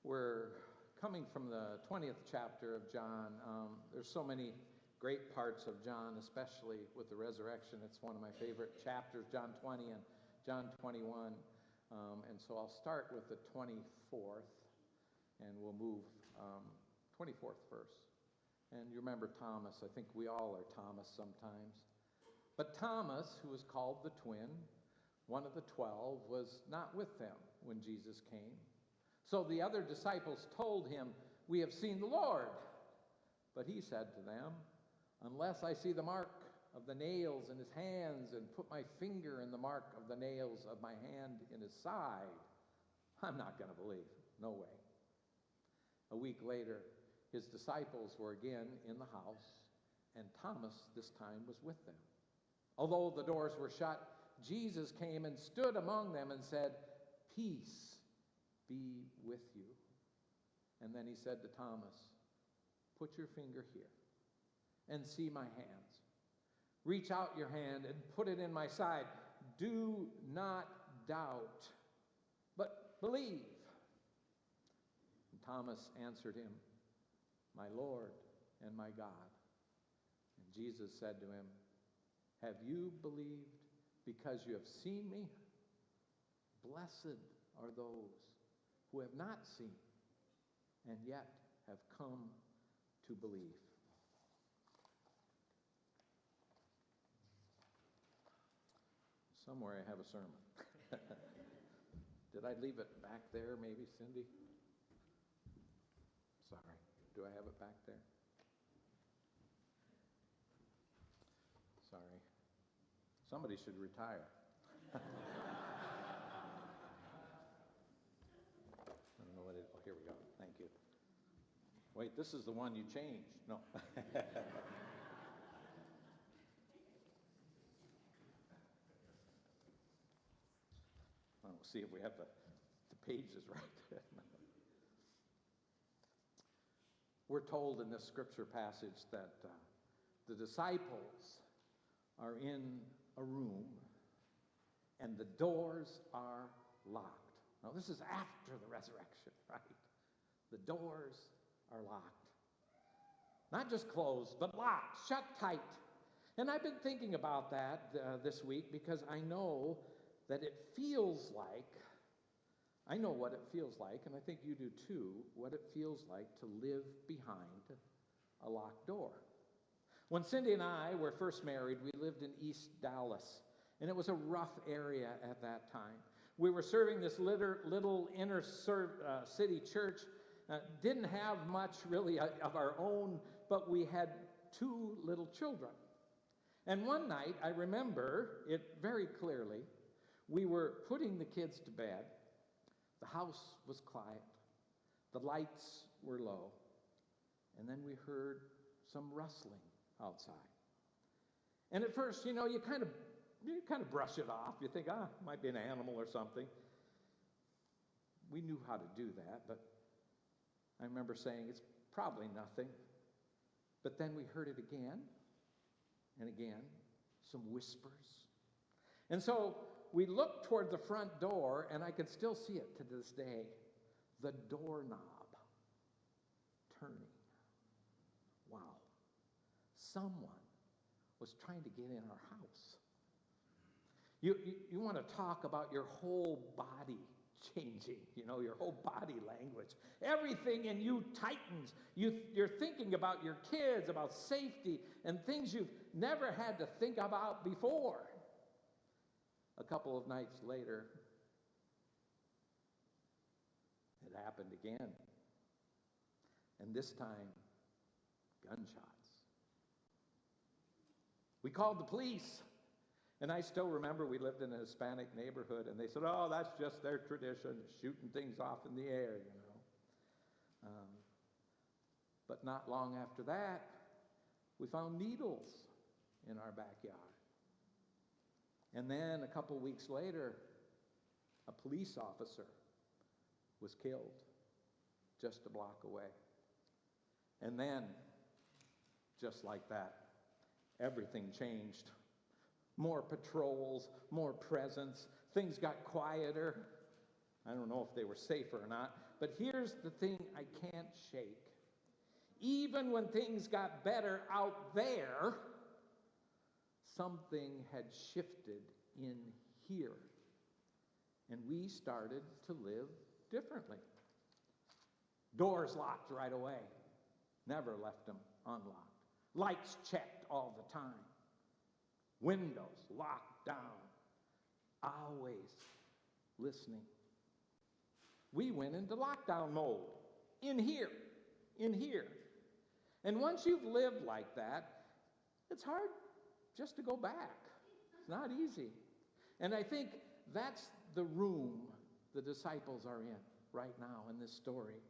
We're coming from the 20th chapter of John. There's so many great parts of John, especially with the resurrection. It's one of my favorite chapters, John 20 and John 21. And so I'll start with the 24th, and we'll move 24th verse. And you remember Thomas. I think we all are Thomas sometimes. But Thomas, who was called the twin, one of the 12, was not with them when Jesus came. So the other disciples told him, "We have seen the Lord." But he said to them, "Unless I see the mark of the nails in his hands and put my finger in the mark of the nails of my hand in his side, I'm not going to believe." No way. A week later, his disciples were again in the house, and Thomas this time was with them. Although the doors were shut, Jesus came and stood among them and said, "Peace be with you." And then he said to Thomas, "Put your finger here and see my hands. Reach out your hand and put it in my side. Do not doubt, but believe." And Thomas answered him, "My Lord and my God." And Jesus said to him, "Have you believed because you have seen me? Blessed are those who have not seen and yet have come to believe." Somewhere I have a sermon. Did I leave it back there, maybe, Cindy? Sorry. Do I have it back there? Sorry. Somebody should retire. I don't know what it is. Oh, here we go. Thank you. Wait, this is the one you changed. No. We'll see if we have the pages right. We're told in this scripture passage that the disciples are in a room and the doors are locked. Now, this is after the resurrection, right? The doors are locked. Not just closed, but locked, shut tight. And I've been thinking about that this week because I know that it feels like, I know what it feels like, and I think you do too, what it feels like to live behind a locked door. When Cindy and I were first married, we lived in East Dallas, and it was a rough area at that time. We were serving this little inner city church, didn't have much really of our own, but we had two little children. And one night, I remember it very clearly, we were putting the kids to bed. The house was quiet. The lights were low. And then we heard some rustling outside. And at first, you kind of brush it off. You think, it might be an animal or something. We knew how to do that, but I remember saying, it's probably nothing. But then we heard it again and again, some whispers. And so we looked toward the front door, and I can still see it to this day, the doorknob turning. Wow. Someone was trying to get in our house. You want to talk about your whole body changing, your whole body language. Everything in you tightens. You're thinking about your kids, about safety, and things you've never had to think about before. A couple of nights later, it happened again. And this time, gunshots. We called the police. And I still remember we lived in a Hispanic neighborhood, and they said, "Oh, that's just their tradition, shooting things off in the air, But not long after that, we found needles in our backyard. And then a couple weeks later, a police officer was killed just a block away. And then, just like that, everything changed. More patrols, more presence. Things got quieter. I don't know if they were safer or not, But here's the thing I can't shake. Even when things got better out there, something had shifted in here. And we started to live differently. Doors locked right away. Never left them unlocked. Lights checked all the time. Windows locked down. Always listening. We went into lockdown mode. In here. And once you've lived like that, it's hard just to go back. It's not easy. And I think that's the room the disciples are in right now in this story.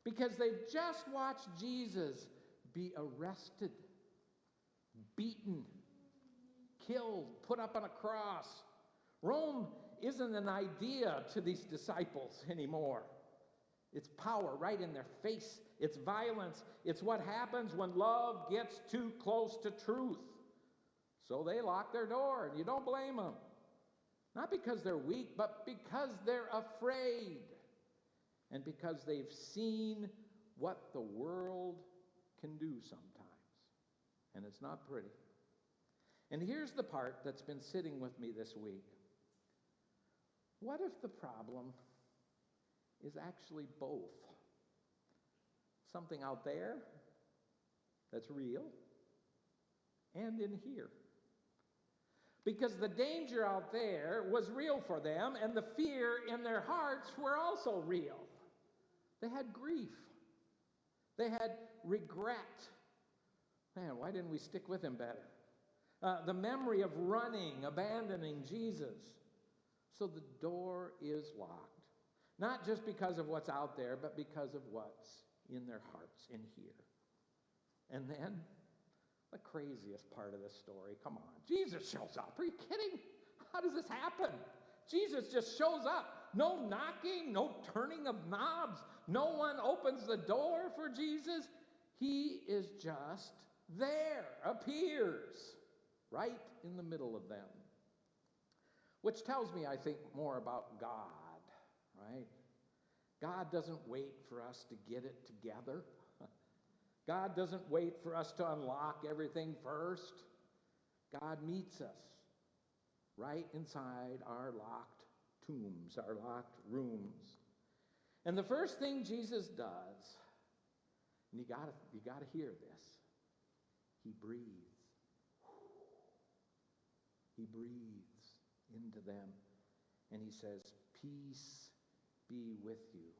Because they've just watched Jesus be arrested, beaten, killed, put up on a cross. Rome isn't an idea to these disciples anymore. It's power right in their face. It's violence. It's what happens when love gets too close to truth. So they lock their door, and you don't blame them. Not because they're weak, but because they're afraid. And because they've seen what the world can do sometimes. And it's not pretty. And here's the part that's been sitting with me this week. What if the problem is actually both? Something out there that's real and in here. Because the danger out there was real for them, and the fear in their hearts were also real. They had grief. They had regret. Man, why didn't we stick with him better? The memory of running, abandoning Jesus. So the door is locked. Not just because of what's out there, but because of what's in their hearts in here. And then, the craziest part of this story, come on, Jesus shows up. Are you kidding? How does this happen? Jesus just shows up. No knocking, no turning of knobs. No one opens the door for Jesus. He is just there, appears right in the middle of them. Which tells me, I think, more about God, right? God doesn't wait for us to get it together. God doesn't wait for us to unlock everything first. God meets us right inside our locked tombs, our locked rooms. And the first thing Jesus does, and you gotta hear this, he breathes. He breathes into them, and he says, "Peace be with you."